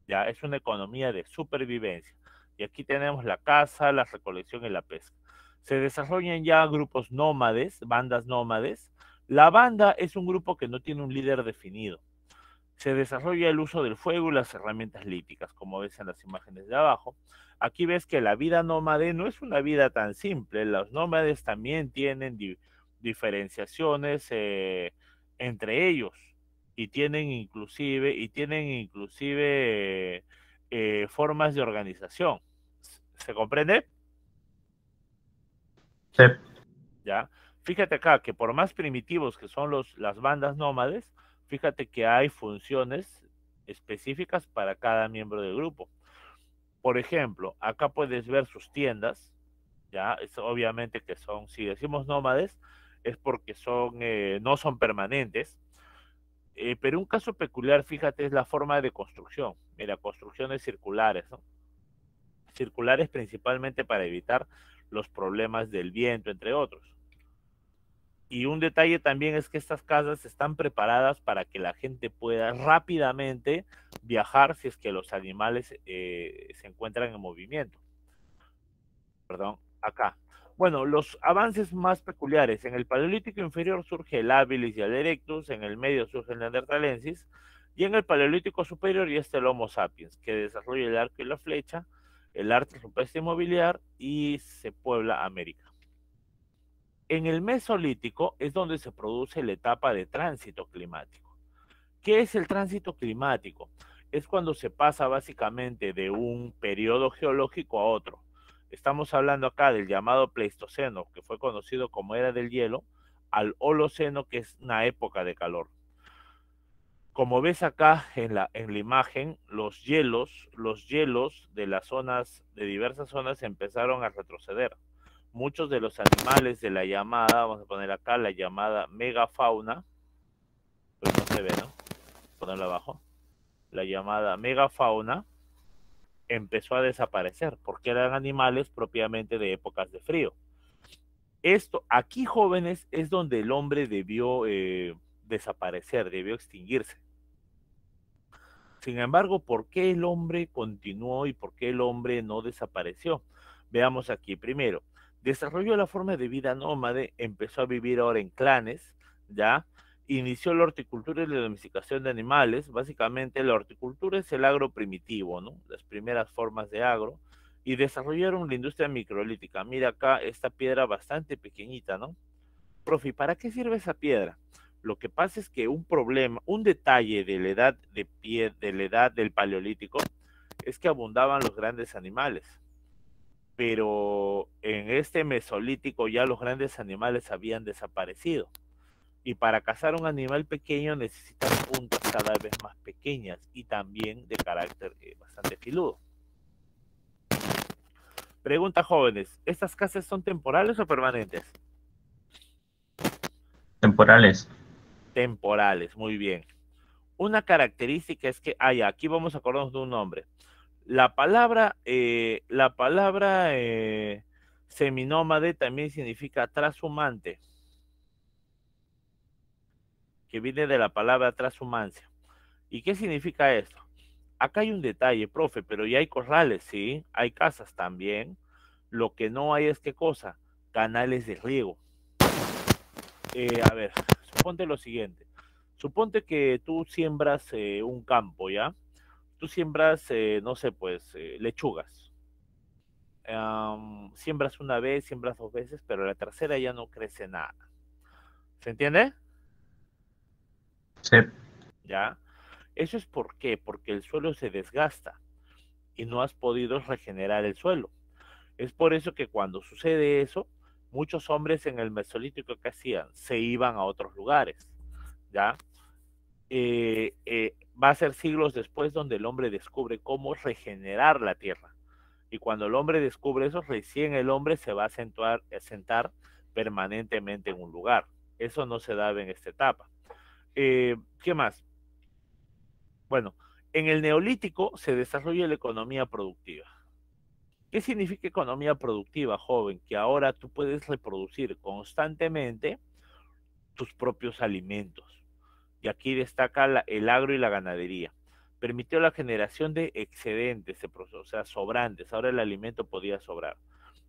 Ya, es una economía de supervivencia. Y aquí tenemos la caza, la recolección y la pesca. Se desarrollan ya grupos nómades, bandas nómades. La banda es un grupo que no tiene un líder definido. Se desarrolla el uso del fuego y las herramientas líticas, como ves en las imágenes de abajo. Aquí ves que la vida nómade no es una vida tan simple. Los nómades también tienen diferenciaciones entre ellos y tienen inclusive formas de organización. ¿Se comprende? Sí. ¿Ya? Fíjate acá que por más primitivos que son las bandas nómades, fíjate que hay funciones específicas para cada miembro del grupo. Por ejemplo, acá puedes ver sus tiendas, ya, es obviamente que son, si decimos nómades, es porque no son permanentes, pero un caso peculiar, fíjate, es la forma de construcción. Mira, construcciones circulares, ¿no? Circulares principalmente para evitar los problemas del viento, entre otros. Y un detalle también es que estas casas están preparadas para que la gente pueda rápidamente viajar si es que los animales se encuentran en movimiento. Perdón, acá. Bueno, los avances más peculiares. En el Paleolítico inferior surge el habilis y el erectus, en el medio surge el neanderthalensis, y en el Paleolítico superior ya está el Homo sapiens, que desarrolla el arco y la flecha, el arte rupestre mobiliar y se puebla América. En el Mesolítico es donde se produce la etapa de tránsito climático. ¿Qué es el tránsito climático? Es cuando se pasa básicamente de un periodo geológico a otro. Estamos hablando acá del llamado Pleistoceno, que fue conocido como era del hielo, al Holoceno, que es una época de calor. Como ves acá en la imagen, los hielos de las zonas, de diversas zonas, empezaron a retroceder. Muchos de los animales de la llamada, vamos a poner acá, la llamada megafauna, pero no se ve, ¿no? Ponerlo abajo. La llamada megafauna empezó a desaparecer porque eran animales propiamente de épocas de frío. Esto, aquí, jóvenes, es donde el hombre debió desaparecer, debió extinguirse. Sin embargo, ¿por qué el hombre continuó y por qué el hombre no desapareció? Veamos aquí primero. Desarrolló la forma de vida nómade, empezó a vivir ahora en clanes, ¿ya? inició la horticultura y la domesticación de animales. Básicamente la horticultura es el agro primitivo, ¿no? Las primeras formas de agro, y desarrollaron la industria microlítica. Mira acá esta piedra bastante pequeñita, ¿no? Profe, ¿para qué sirve esa piedra? Lo que pasa es que un problema, un detalle de la edad de la edad del Paleolítico es que abundaban los grandes animales, pero en este Mesolítico ya los grandes animales habían desaparecido. Y para cazar un animal pequeño necesitas puntas cada vez más pequeñas y también de carácter bastante filudo. Pregunta, jóvenes, ¿estas cazas son temporales o permanentes? Temporales. Temporales, muy bien. Una característica es que, ya, aquí vamos a acordarnos de un nombre. La palabra seminómade también significa trashumante, que viene de la palabra transhumancia. ¿Y qué significa esto? Acá hay un detalle, profe, pero ya hay corrales, ¿sí? Hay casas también. Lo que no hay es, ¿qué cosa? Canales de riego. A ver, suponte lo siguiente. Suponte que tú siembras un campo, ¿ya? Tú siembras, no sé, pues, lechugas. Siembras una vez, siembras dos veces, pero la tercera ya no crece nada. ¿Se entiende? Sí. ¿Ya? Eso es por qué, porque el suelo se desgasta y no has podido regenerar el suelo. Es por eso que cuando sucede eso, muchos hombres en el Mesolítico, ¿qué hacían? Se iban a otros lugares, ¿ya? Va a ser siglos después donde el hombre descubre cómo regenerar la tierra. Y cuando el hombre descubre eso, recién el hombre se va a sentar permanentemente en un lugar. Eso no se daba en esta etapa. ¿Qué más? Bueno, en el Neolítico se desarrolla la economía productiva. ¿Qué significa economía productiva, joven? Que ahora tú puedes reproducir constantemente tus propios alimentos. Y aquí destaca el agro y la ganadería. Permitió la generación de excedentes, o sea, sobrantes. Ahora el alimento podía sobrar.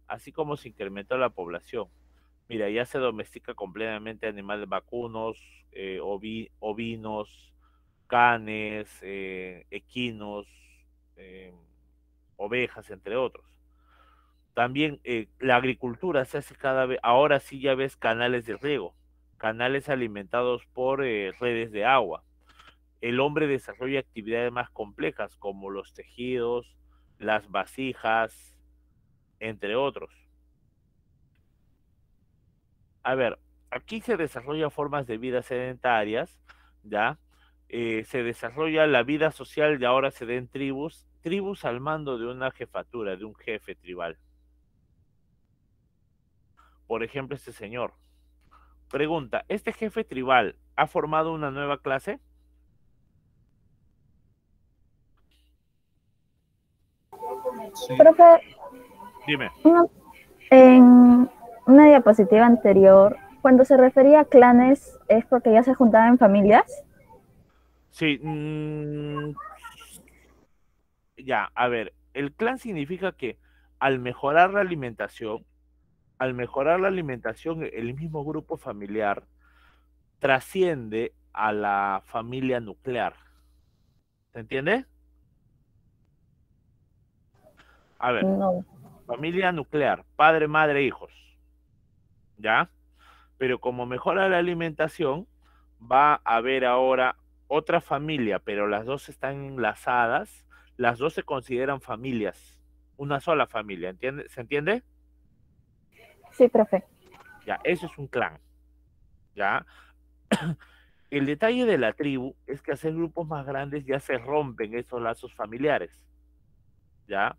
Así como se incrementó la población. Mira, ya se domestica completamente animales vacunos, ovinos, canes, equinos, eh, ovejas, entre otros. También la agricultura se hace cada vez, ahora sí ya ves canales de riego, canales alimentados por redes de agua. El hombre desarrolla actividades más complejas como los tejidos, las vasijas, entre otros. A ver, aquí se desarrolla formas de vida sedentarias, ¿ya? Se desarrolla la vida social y ahora se den tribus al mando de una jefatura, de un jefe tribal. Por ejemplo, este señor. Pregunta, ¿este jefe tribal ha formado una nueva clase? Sí. Profe, Dime. en una diapositiva anterior, cuando se refería a clanes, ¿es porque ya se juntaban en familias? Sí, ya, a ver, el clan significa que al mejorar la alimentación, el mismo grupo familiar trasciende a la familia nuclear. ¿Se entiende? A ver, No. familia nuclear, padre, madre, hijos, ¿ya? Pero como mejora la alimentación, va a haber ahora otra familia, pero las dos están enlazadas, las dos se consideran familias, una sola familia, ¿entiende? ¿Se entiende? Sí, profe. Ya, eso es un clan, ¿ya? El detalle de la tribu es que hacer grupos más grandes ya se rompen esos lazos familiares, ¿ya?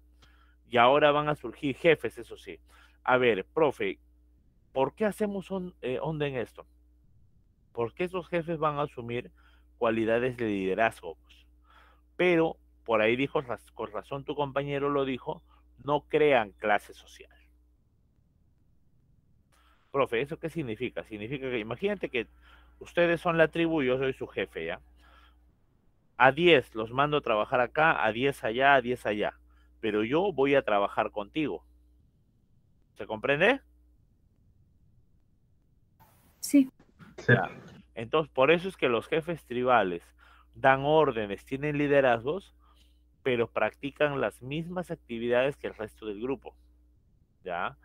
Y ahora van a surgir jefes, eso sí. A ver, profe, ¿por qué hacemos onda en esto? Porque esos jefes van a asumir cualidades de liderazgo, pues. Pero, por ahí dijo, con razón tu compañero lo dijo, no crean clase social. Profe, ¿eso qué significa? Significa que, imagínate que ustedes son la tribu y yo soy su jefe, ¿ya? A 10 los mando a trabajar acá, a 10 allá, a 10 allá. Pero yo voy a trabajar contigo. ¿Se comprende? Sí. Sí. Ya. Entonces, por eso es que los jefes tribales dan órdenes, tienen liderazgos, pero practican las mismas actividades que el resto del grupo, ¿ya?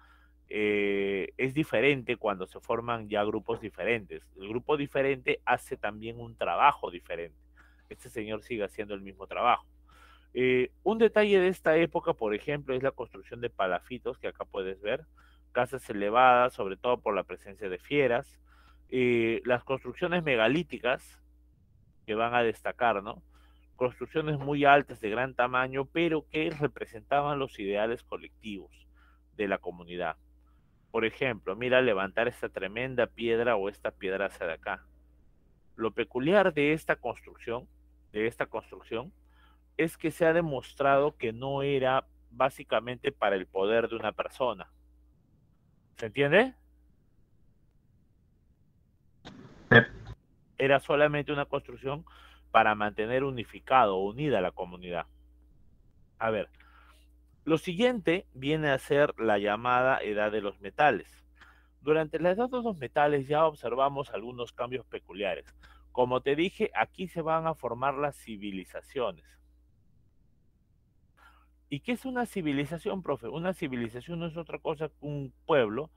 Es diferente cuando se forman ya grupos diferentes. El grupo diferente hace también un trabajo diferente. Este señor sigue haciendo el mismo trabajo. Un detalle de esta época, por ejemplo, es la construcción de palafitos, que acá puedes ver, casas elevadas, sobre todo por la presencia de fieras, las construcciones megalíticas, que van a destacar, ¿no? Construcciones muy altas, de gran tamaño, pero que representaban los ideales colectivos de la comunidad. Por ejemplo, mira levantar esta tremenda piedra o esta piedraza de acá. Lo peculiar de esta construcción, es que se ha demostrado que no era básicamente para el poder de una persona. ¿Se entiende? Sí. Era solamente una construcción para mantener unificado o unida a la comunidad. A ver, lo siguiente viene a ser la llamada edad de los metales. Durante la edad de los metales ya observamos algunos cambios peculiares. Como te dije, aquí se van a formar las civilizaciones. ¿Y qué es una civilización, profe? Una civilización no es otra cosa que un pueblo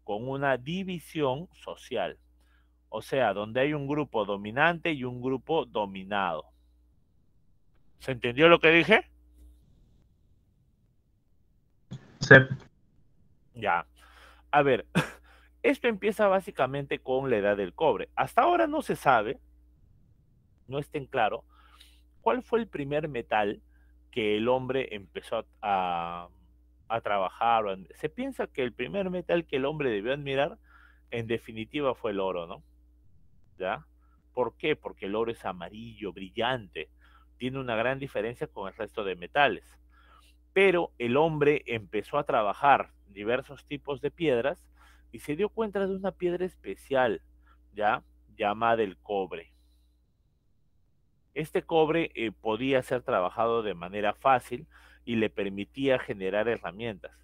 con una división social. O sea, donde hay un grupo dominante y un grupo dominado. ¿Se entendió lo que dije? Sí. Ya. A ver, esto empieza básicamente con la edad del cobre. Hasta ahora no se sabe, no está en claro, cuál fue el primer metal que el hombre empezó a trabajar. Se piensa que el primer metal que el hombre debió admirar, en definitiva, fue el oro, ¿no? ¿Ya? ¿Por qué? Porque el oro es amarillo, brillante, tiene una gran diferencia con el resto de metales. Pero el hombre empezó a trabajar diversos tipos de piedras y se dio cuenta de una piedra especial, ¿ya? Llamada el cobre. Este cobre podía ser trabajado de manera fácil y le permitía generar herramientas.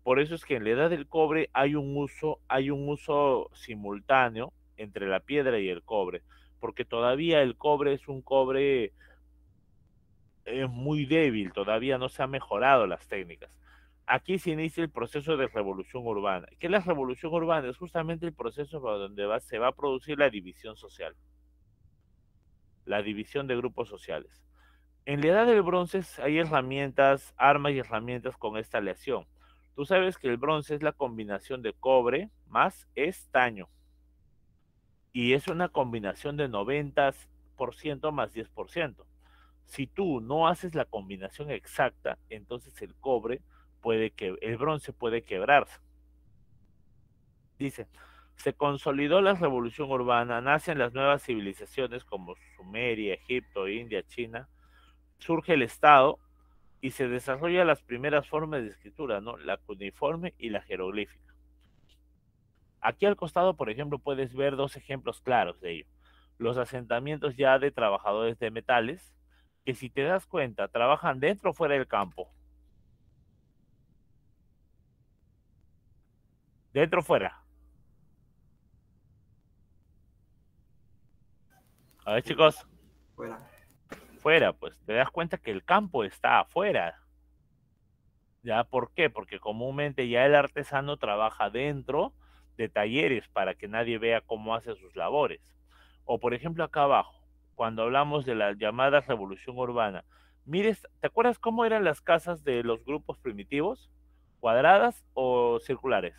Por eso es que en la edad del cobre hay un uso simultáneo entre la piedra y el cobre, porque todavía el cobre es un cobre muy débil, todavía no se han mejorado las técnicas. Aquí se inicia el proceso de revolución urbana. ¿Qué es la revolución urbana? Es justamente el proceso donde se va a producir la división social, la división de grupos sociales. En la edad del bronce hay herramientas, armas y herramientas con esta aleación. Tú sabes que el bronce es la combinación de cobre más estaño. Y es una combinación de 90% más 10%. Si tú no haces la combinación exacta, entonces el bronce puede quebrarse. Dice, se consolidó la revolución urbana, nacen las nuevas civilizaciones como Sumeria, Egipto, India, China, surge el Estado y se desarrollan las primeras formas de escritura, ¿no? La cuneiforme y la jeroglífica. Aquí al costado, por ejemplo, puedes ver dos ejemplos claros de ello. Los asentamientos ya de trabajadores de metales, que si te das cuenta, trabajan dentro o fuera del campo. Dentro o fuera. A ver, chicos. Fuera. Fuera, pues te das cuenta que el campo está afuera. ¿Ya? ¿Por qué? Porque comúnmente ya el artesano trabaja dentro de talleres para que nadie vea cómo hace sus labores. O por ejemplo acá abajo, cuando hablamos de la llamada revolución urbana, mires, ¿te acuerdas cómo eran las casas de los grupos primitivos? ¿Cuadradas o circulares?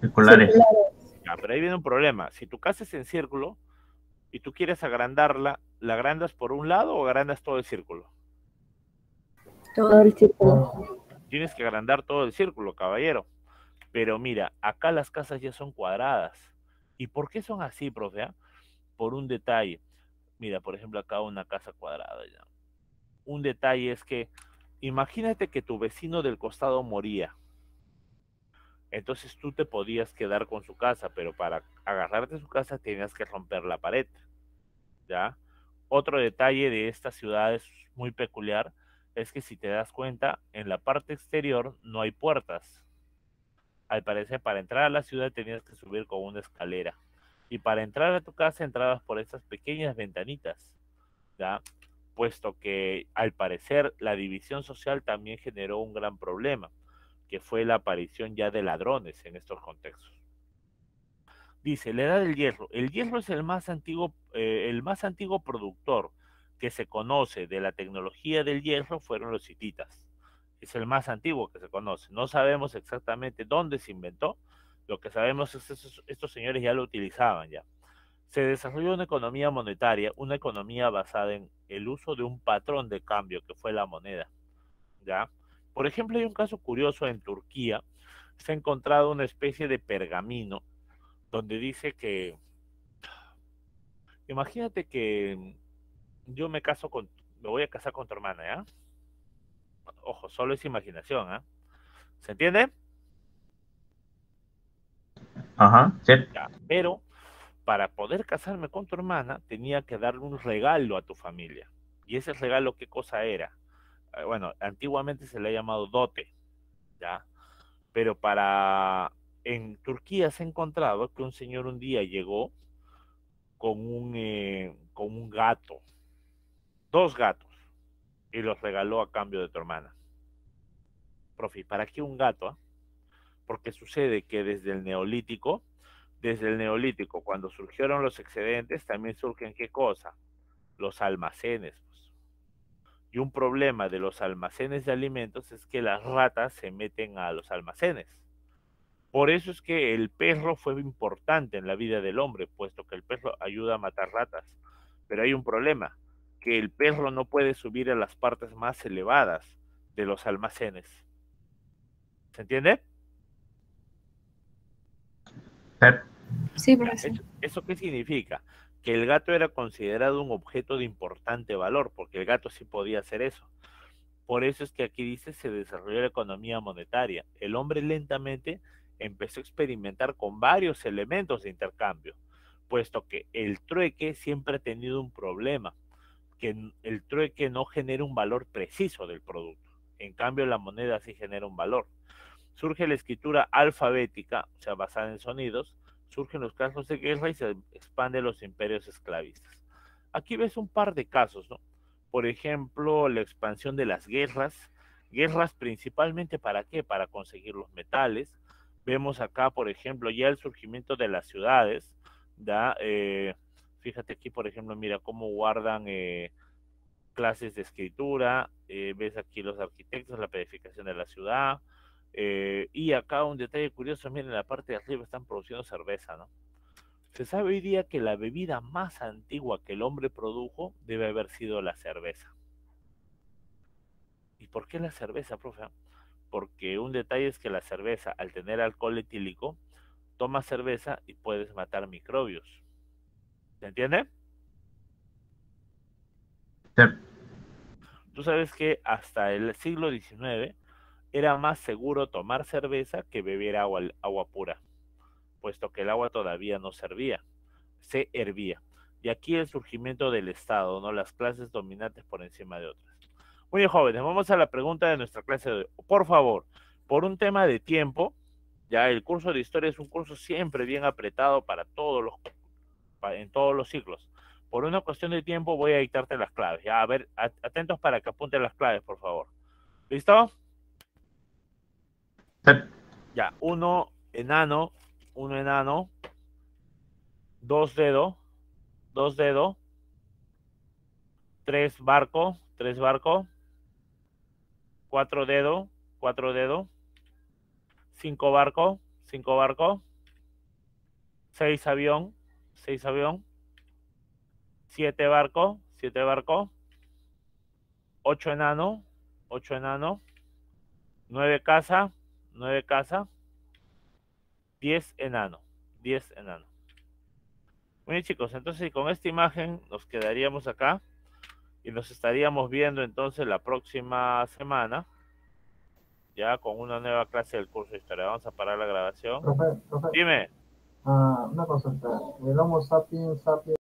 Circulares. Ya, pero ahí viene un problema. Si tu casa es en círculo y tú quieres agrandarla, ¿la agrandas por un lado o agrandas todo el círculo? Todo el círculo. Tienes que agrandar todo el círculo, caballero. Pero mira, acá las casas ya son cuadradas. ¿Y por qué son así, profe? Por un detalle. Mira, por ejemplo, acá una casa cuadrada ya. Un detalle es que, imagínate que tu vecino del costado moría. Entonces tú te podías quedar con su casa, pero para agarrarte su casa tenías que romper la pared, ¿ya? Otro detalle de esta ciudad es muy peculiar, es que si te das cuenta, en la parte exterior no hay puertas. Al parecer, para entrar a la ciudad tenías que subir con una escalera. Y para entrar a tu casa entrabas por estas pequeñas ventanitas, ¿ya? Puesto que al parecer la división social también generó un gran problema, que fue la aparición ya de ladrones en estos contextos. Dice, la edad del hierro. El hierro es el más antiguo productor que se conoce de la tecnología del hierro fueron los hititas. Es el más antiguo que se conoce. No sabemos exactamente dónde se inventó. Lo que sabemos es que estos señores ya lo utilizaban ya. Se desarrolló una economía monetaria, una economía basada en el uso de un patrón de cambio que fue la moneda, ¿ya? Por ejemplo, hay un caso curioso en Turquía. Se ha encontrado una especie de pergamino donde dice que, imagínate que yo me voy a casar con tu hermana, ¿ya? Ojo, solo es imaginación, ¿ah? ¿Se entiende? Ajá, sí. Ya, pero para poder casarme con tu hermana tenía que darle un regalo a tu familia. ¿Y ese regalo qué cosa era? Bueno, antiguamente se le ha llamado dote, ¿ya? Pero en Turquía se ha encontrado que un señor un día llegó con un gato, dos gatos, y los regaló a cambio de tu hermana. Profe, ¿para qué un gato? Ah? Porque sucede que desde el neolítico, cuando surgieron los excedentes, también surgen ¿qué cosa? Los almacenes. Pues. Y un problema de los almacenes de alimentos es que las ratas se meten a los almacenes. Por eso es que el perro fue importante en la vida del hombre, puesto que el perro ayuda a matar ratas. Pero hay un problema, que el perro no puede subir a las partes más elevadas de los almacenes. ¿Se entiende? Sí. Sí, profesor. ¿Eso qué significa? Que el gato era considerado un objeto de importante valor, porque el gato sí podía hacer eso. Por eso es que aquí dice se desarrolló la economía monetaria. El hombre lentamente empezó a experimentar con varios elementos de intercambio, puesto que el trueque siempre ha tenido un problema, que el trueque no genera un valor preciso del producto. En cambio, la moneda sí genera un valor. Surge la escritura alfabética, o sea, basada en sonidos, surgen los casos de guerra y se expanden los imperios esclavistas. Aquí ves un par de casos, ¿no? Por ejemplo, la expansión de las guerras principalmente para qué, para conseguir los metales. Vemos acá, por ejemplo, ya el surgimiento de las ciudades, ¿da? Fíjate aquí, por ejemplo, mira cómo guardan clases de escritura, ves aquí los arquitectos, la planificación de la ciudad, y acá un detalle curioso, miren, en la parte de arriba están produciendo cerveza, ¿no? Se sabe hoy día que la bebida más antigua que el hombre produjo debe haber sido la cerveza. ¿Y por qué la cerveza, profe? Porque un detalle es que la cerveza, al tener alcohol etílico, tomas cerveza y puedes matar microbios. ¿Se entiende? Sí. Tú sabes que hasta el siglo XIX era más seguro tomar cerveza que beber agua pura, puesto que el agua todavía no servía, se hervía. Y aquí el surgimiento del Estado, ¿no? Las clases dominantes por encima de otras. Muy bien, jóvenes, vamos a la pregunta de nuestra clase de hoy. Por favor, por un tema de tiempo, ya el curso de historia es un curso siempre bien apretado en todos los ciclos. Por una cuestión de tiempo voy a dictarte las claves. Ya, a ver, atentos para que apunten las claves, por favor. ¿Listo? Sí. Ya, uno enano, dos dedo, tres barco, cuatro dedo, cinco barco, seis avión, siete barco, ocho enano, nueve casa, 10 enano, 10 enano. Muy bien, chicos, entonces con esta imagen nos quedaríamos acá y nos estaríamos viendo entonces la próxima semana, ya con una nueva clase del curso de historia. Vamos a parar la grabación. Profe, Dime. una consulta. El Homo sapiens